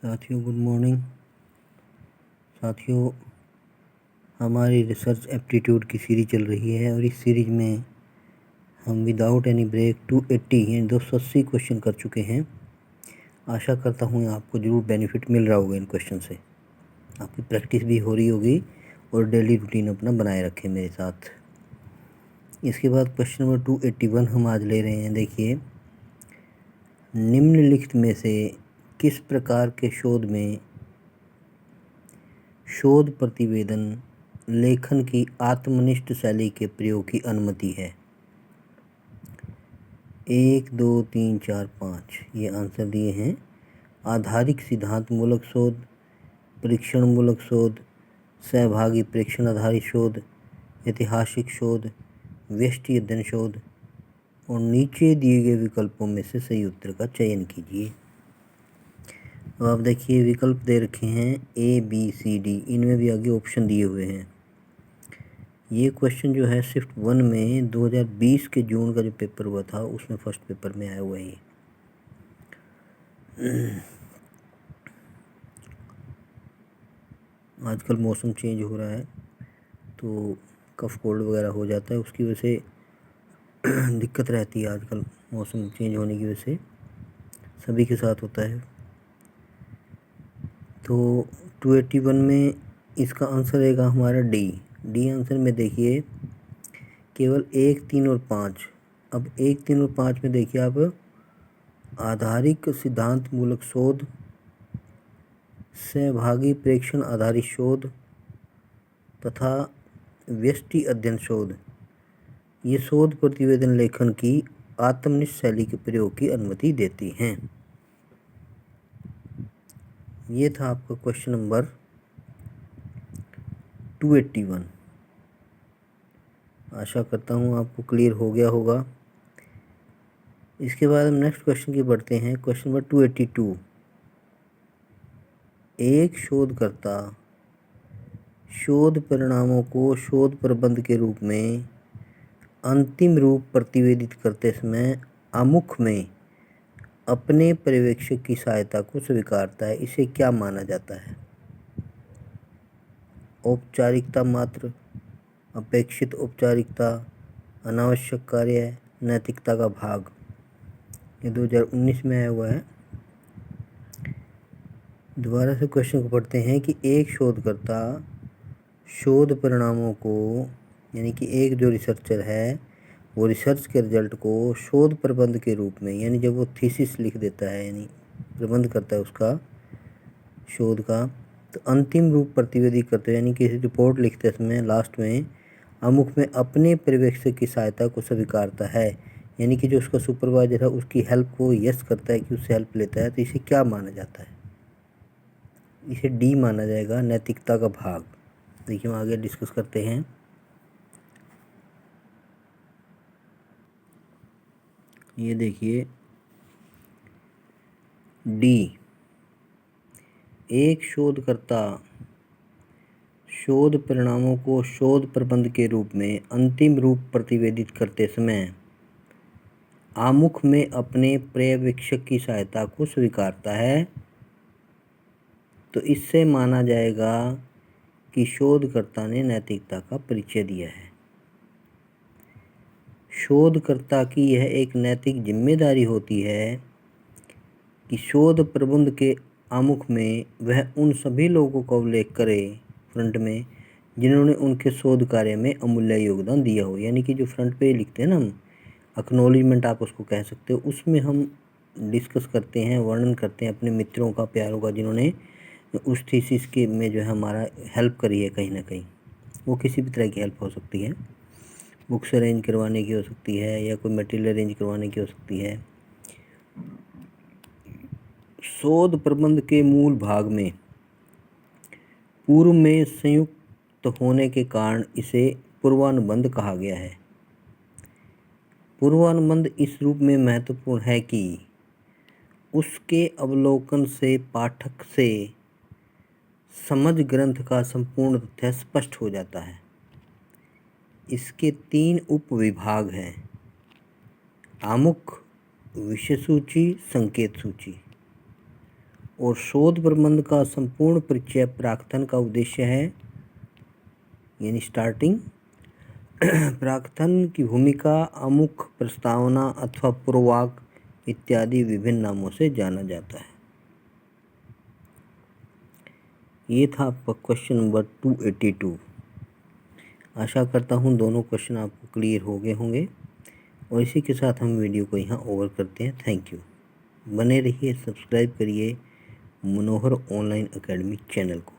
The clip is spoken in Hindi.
साथियों गुड मॉर्निंग। साथियों, हमारी रिसर्च एप्टीट्यूड की सीरीज चल रही है और इस सीरीज में हम विदाउट एनी ब्रेक 280 यानी 280 क्वेश्चन कर चुके हैं। आशा करता हूँ आपको ज़रूर बेनिफिट मिल रहा होगा इन क्वेश्चन से। आपकी प्रैक्टिस भी हो रही होगी और डेली रूटीन अपना बनाए रखें मेरे साथ। इसके बाद क्वेश्चन नंबर 281 हम आज ले रहे हैं। देखिए, निम्नलिखित में से किस प्रकार के शोध में शोध प्रतिवेदन लेखन की आत्मनिष्ठ शैली के प्रयोग की अनुमति है? 1, 2, 3, 4, 5 ये आंसर दिए हैं। आधारिक सिद्धांत मूलक शोध, परीक्षण मूलक शोध, सहभागी प्रेक्षण आधारित शोध, ऐतिहासिक शोध, व्यष्टि अध्ययन शोध। और नीचे दिए गए विकल्पों में से सही उत्तर का चयन कीजिए। अब आप देखिए, विकल्प दे रखे हैं A, B, C, D। इनमें भी आगे ऑप्शन दिए हुए हैं। ये क्वेश्चन जो है शिफ्ट 1 में 2020 के जून का जो पेपर हुआ था उसमें फर्स्ट पेपर में आया हुआ है ये। आजकल मौसम चेंज हो रहा है तो कफ कोल्ड वगैरह हो जाता है, उसकी वजह से दिक्कत रहती है। आजकल मौसम चेंज होने की वजह से सभी के साथ होता है। तो 281 में इसका आंसर रहेगा हमारा डी आंसर में देखिए केवल 1, 3 और 5। अब 1, 3 और 5 में देखिए आप आधारिक सिद्धांत मूलक शोध, सहभागी प्रेक्षण आधारित शोध तथा व्यष्टि अध्ययन शोध, ये शोध प्रतिवेदन लेखन की आत्मनिष्ठ शैली के प्रयोग की अनुमति देती हैं। ये था आपका क्वेश्चन नंबर 281। आशा करता हूँ आपको क्लियर हो गया होगा। इसके बाद हम नेक्स्ट क्वेश्चन की बढ़ते हैं। Question number 282। एक शोधकर्ता शोध परिणामों को शोध प्रबंध के रूप में अंतिम रूप प्रतिवेदित करते समय आमुख में अपने पर्यवेक्षक की सहायता को स्वीकारता है। इसे क्या माना जाता है? औपचारिकता मात्र, अपेक्षित औपचारिकता, अनावश्यक कार्य, नैतिकता का भाग। ये 2019 में आया हुआ है। दोबारा से क्वेश्चन को पढ़ते हैं कि एक शोधकर्ता शोध परिणामों को, यानी कि एक जो रिसर्चर है वो रिसर्च के रिजल्ट को शोध प्रबंध के रूप में, यानी जब वो थीसिस लिख देता है यानी प्रबंध करता है उसका शोध का, तो अंतिम रूप प्रतिवेदित करते हैं, यानी कि रिपोर्ट लिखते समय लास्ट में अमुख में अपने पर्यवेक्षक की सहायता को स्वीकारता है, यानी कि जो उसका सुपरवाइजर है उसकी हेल्प को यस करता है कि उससे हेल्प लेता है। तो इसे क्या माना जाता है? इसे डी माना जाएगा, नैतिकता का भाग। देखिए हम आगे डिस्कस करते हैं। ये देखिए डी, एक शोधकर्ता शोध परिणामों को शोध प्रबंध के रूप में अंतिम रूप प्रतिवेदित करते समय आमुख में अपने पर्यवेक्षक की सहायता को स्वीकारता है। तो इससे माना जाएगा कि शोधकर्ता ने नैतिकता का परिचय दिया है। शोधकर्ता की यह एक नैतिक जिम्मेदारी होती है कि शोध प्रबंध के आमुख में वह उन सभी लोगों का उल्लेख करे फ्रंट में जिन्होंने उनके शोध कार्य में अमूल्य योगदान दिया हो। यानी कि जो फ्रंट पे लिखते हैं ना हम, एक्नॉलेजमेंट आप उसको कह सकते हो, उसमें हम डिस्कस करते हैं, वर्णन करते हैं अपने मित्रों का, प्यारों का, जिन्होंने उस थीसिस के में जो है हमारा हेल्प करी है कहीं ना कहीं। वो किसी भी तरह की हेल्प हो सकती है, बुक्स अरेंज करवाने की हो सकती है या कोई मटेरियल अरेंज करवाने की हो सकती है। शोध प्रबंध के मूल भाग में पूर्व में संयुक्त होने के कारण इसे पूर्वानुबंध कहा गया है। पूर्वानुबंध इस रूप में महत्वपूर्ण है कि उसके अवलोकन से पाठक से समझ ग्रंथ का संपूर्ण तथ्य स्पष्ट हो जाता है। इसके 3 उपविभाग हैं: आमुख, विषय सूची, संकेत सूची। और शोध प्रबंध का संपूर्ण परिचय प्राकथन का उद्देश्य है, यानी स्टार्टिंग। प्राकथन की भूमिका अमुख, प्रस्तावना अथवा पूर्ववाक इत्यादि विभिन्न नामों से जाना जाता है। ये था आपका क्वेश्चन नंबर 282। आशा करता हूँ दोनों क्वेश्चन आपको क्लियर हो गए होंगे, और इसी के साथ हम वीडियो को यहाँ ओवर करते हैं। Thank you. बने रहिए, सब्सक्राइब करिए मनोहर ऑनलाइन एकेडमी चैनल को।